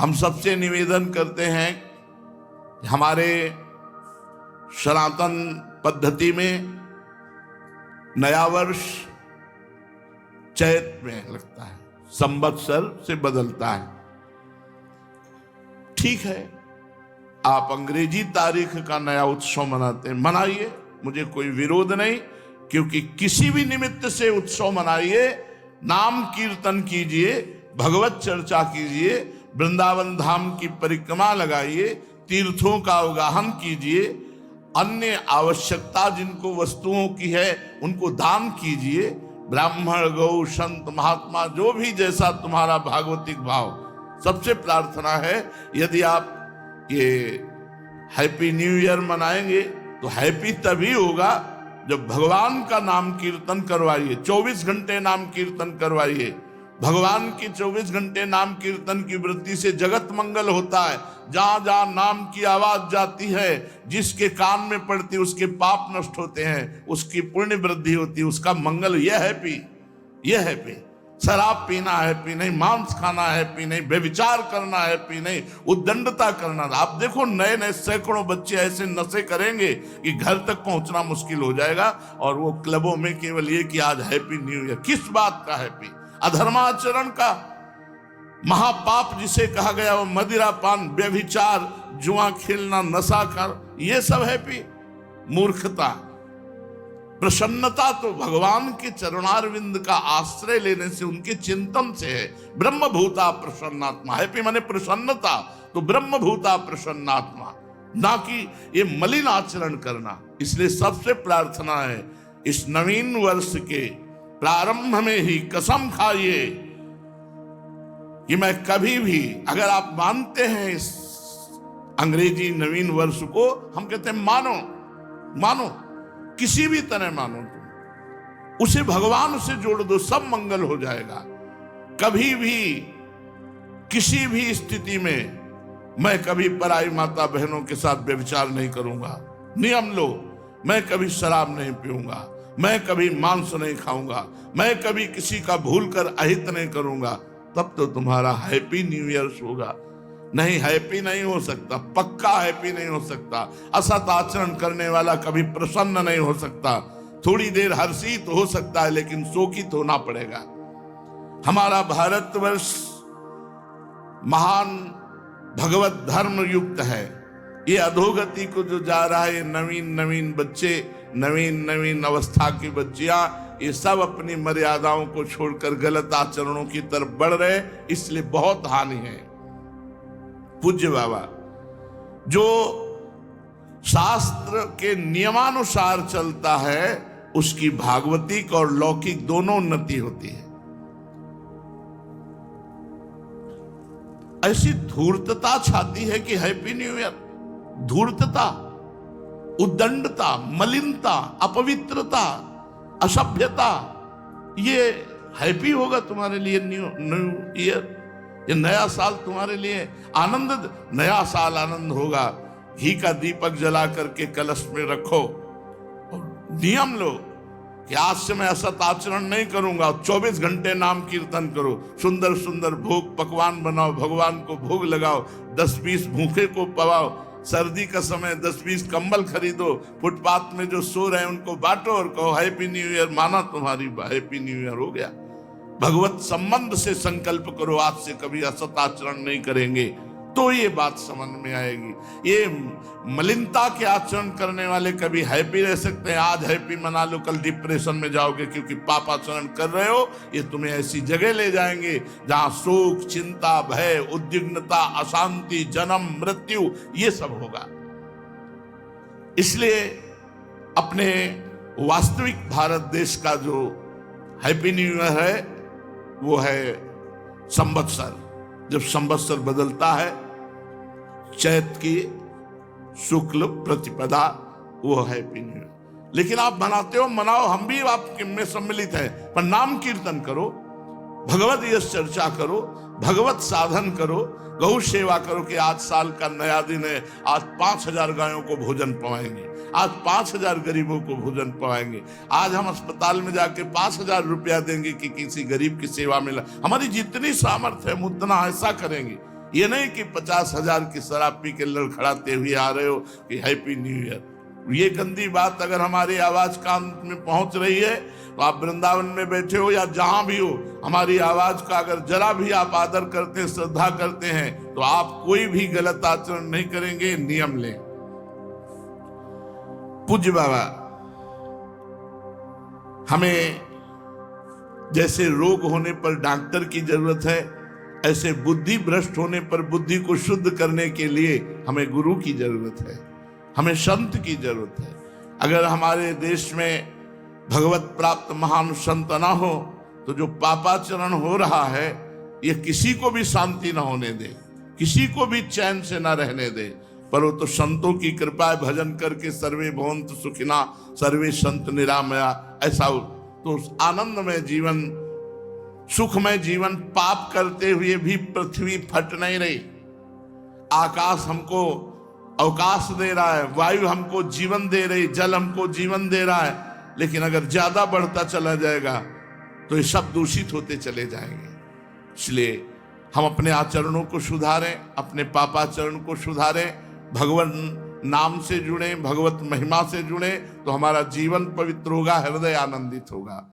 हम सबसे निवेदन करते हैं, हमारे सनातन पद्धति में नया वर्ष चैत में लगता है, संवत्सर से बदलता है। ठीक है, आप अंग्रेजी तारीख का नया उत्सव मनाते हैं, मनाइए, मुझे कोई विरोध नहीं, क्योंकि किसी भी निमित्त से उत्सव मनाइए, नाम कीर्तन कीजिए, भगवत चर्चा कीजिए, वृंदावन धाम की परिक्रमा लगाइए, तीर्थों का अवगाहन कीजिए, अन्य आवश्यकता जिनको वस्तुओं की है उनको दान कीजिए, ब्राह्मण गौ संत महात्मा जो भी जैसा तुम्हारा भागवतिक भाव। सबसे प्रार्थना है, यदि आप ये हैप्पी न्यू ईयर मनाएंगे तो हैप्पी तभी होगा जब भगवान का नाम कीर्तन करवाइए, 24 घंटे नाम कीर्तन करवाइए। भगवान की 24 घंटे नाम कीर्तन की वृत्ति से जगत मंगल होता है। जहां जहां नाम की आवाज जाती है, जिसके कान में पड़ती है उसके पाप नष्ट होते हैं, उसकी पुण्य वृद्धि होती है, उसका मंगल। यह हैप्पी, यह हैप्पी। शराब पीना हैप्पी नहीं, मांस खाना हैप्पी नहीं, व्यभिचार करना हैप्पी नहीं, उद्दंडता करना। आप देखो नए नए सैकड़ों बच्चे ऐसे नशे करेंगे कि घर तक पहुंचना मुश्किल हो जाएगा, और वो क्लबों में केवल ये कि आज हैप्पी न्यू ईयर। किस बात का हैप्पी? अधर्माचरण का महापाप जिसे कहा गया, वो मदिरा पान, व्यभिचार, जुआ खेलना, नशा कर, ये सब हैप्पी? मूर्खता। प्रसन्नता तो भगवान के चरणारविंद का आश्रय लेने से, उनके चिंतन से है। ब्रह्मभूता प्रसन्नात्मा, हैप्पी माने प्रसन्नता, तो ब्रह्मभूता प्रसन्नात्मा, ना कि ये मलिन आचरण करना। इसलिए सबसे प्रार्थना है, इस नवीन वर्ष के प्रारंभ में ही कसम खाइए कि मैं कभी भी, अगर आप मानते हैं इस अंग्रेजी नवीन वर्ष को, हम कहते हैं मानो, मानो, किसी भी तरह मानो, तुम उसे भगवान से जोड़ दो, सब मंगल हो जाएगा। कभी भी किसी भी स्थिति में मैं कभी पराई माता बहनों के साथ व्यभिचार नहीं करूंगा। नियम लो, मैं कभी शराब नहीं पीऊंगा, मैं कभी मांस नहीं खाऊंगा, मैं कभी किसी का भूल कर अहित नहीं करूंगा। तब तो तुम्हारा हैप्पी न्यू ईयर होगा। नहीं, हैप्पी नहीं हो सकता, पक्का हैप्पी नहीं हो सकता। असत आचरण करने वाला कभी प्रसन्न नहीं हो सकता। थोड़ी देर हर्षित हो सकता है, लेकिन शोकित होना पड़ेगा। हमारा भारतवर्ष महान भगवत धर्म युक्त है। ये अधोगति को जो जा रहा है, ये नवीन नवीन बच्चे, नवीन नवीन अवस्था की बच्चियां, ये सब अपनी मर्यादाओं को छोड़कर गलत आचरणों की तरफ बढ़ रहे, इसलिए बहुत हानि है। पूज्य बाबा जो शास्त्र के नियमानुसार चलता है, उसकी भागवतिक और लौकिक दोनों उन्नति होती है। ऐसी धूर्तता छाती है कि हैप्पी न्यू ईयर, धूर्तता, उद्दंडता, मलिनता, अपवित्रता, असभ्यता, ये हैप्पी होगा तुम्हारे लिए न्यू ईयर? ये नया साल तुम्हारे लिए आनंद, नया साल आनंद होगा। घी का दीपक जला करके कलश में रखो और नियम लो कि आज से मैं असत आचरण नहीं करूंगा। 24 घंटे नाम कीर्तन करो, सुंदर सुंदर भोग पकवान बनाओ, भगवान को भोग लगाओ, 10-20 भूखे को पवाओ, सर्दी का समय 10-20 कंबल खरीदो, फुटपाथ में जो सो रहे हैं उनको बांटो और कहो हैप्पी न्यू ईयर। माना तुम्हारी हैप्पी न्यू ईयर हो गया। भगवत संबंध से संकल्प करो, आज से कभी असत आचरण नहीं करेंगे, तो ये बात समझ में आएगी। ये मलिनता के आचरण करने वाले कभी हैप्पी रह सकते हैं? आज हैप्पी मना लो, कल डिप्रेशन में जाओगे क्योंकि पाप आचरण कर रहे हो। ये तुम्हें ऐसी जगह ले जाएंगे जहां शोक, चिंता, भय, उद्विग्नता, अशांति, जन्म, मृत्यु, ये सब होगा। इसलिए अपने वास्तविक भारत देश का जो हैप्पी न्यू ईयर है, वो है संवत्सर। जब संवत्सर बदलता है, चैत की शुक्ल प्रतिपदा, वो हैप्पी न्यू ईयर। लेकिन आप मनाते हो, मनाओ, हम भी आपके में सम्मिलित हैं, पर नाम कीर्तन करो, भगवत यश चर्चा करो, भगवत साधन करो, गौ सेवा करो कि आज साल का नया दिन है, आज 5000 गायों को भोजन पवाएंगे, आज 5000 गरीबों को भोजन पवाएंगे, आज हम अस्पताल में जाके 5000 रुपया देंगे कि किसी गरीब की सेवा में। हमारी जितनी सामर्थ्य है हम उतना ऐसा करेंगे। ये नहीं कि 50,000 की शराब पी के लड़खड़ाते हुए आ रहे हो कि हैप्पी न्यू ईयर। ये गंदी बात अगर हमारी आवाज कान में पहुंच रही है तो आप वृंदावन में बैठे हो या जहां भी हो, हमारी आवाज का अगर जरा भी आप आदर करते हैं, श्रद्धा करते हैं, तो आप कोई भी गलत आचरण नहीं करेंगे। नियम लें। पूज्य बाबा हमें जैसे रोग होने पर डॉक्टर की जरूरत है, ऐसे बुद्धि भ्रष्ट होने पर बुद्धि को शुद्ध करने के लिए हमें गुरु की जरूरत है, हमें संत की जरूरत है। अगर हमारे देश में भगवत प्राप्त महान संत ना हो तो जो पापाचरण हो रहा है ये किसी को भी शांति ना होने दे, किसी को भी चैन से ना रहने दे। पर वो तो संतों की कृपा, भजन करके सर्वे भवन्तु सुखिना सर्वे संत निरामया, ऐसा तो आनंदमय जीवन, सुखमय जीवन। पाप करते हुए भी पृथ्वी फट नहीं रही, आकाश हमको अवकाश दे रहा है, वायु हमको जीवन दे रही, जल हमको जीवन दे रहा है, लेकिन अगर ज्यादा बढ़ता चला जाएगा तो ये सब दूषित होते चले जाएंगे। इसलिए हम अपने आचरणों को सुधारें, अपने पापाचरण को सुधारें, भगवान नाम से जुड़ें, भगवत महिमा से जुड़ें, तो हमारा जीवन पवित्र होगा, हृदय आनंदित होगा।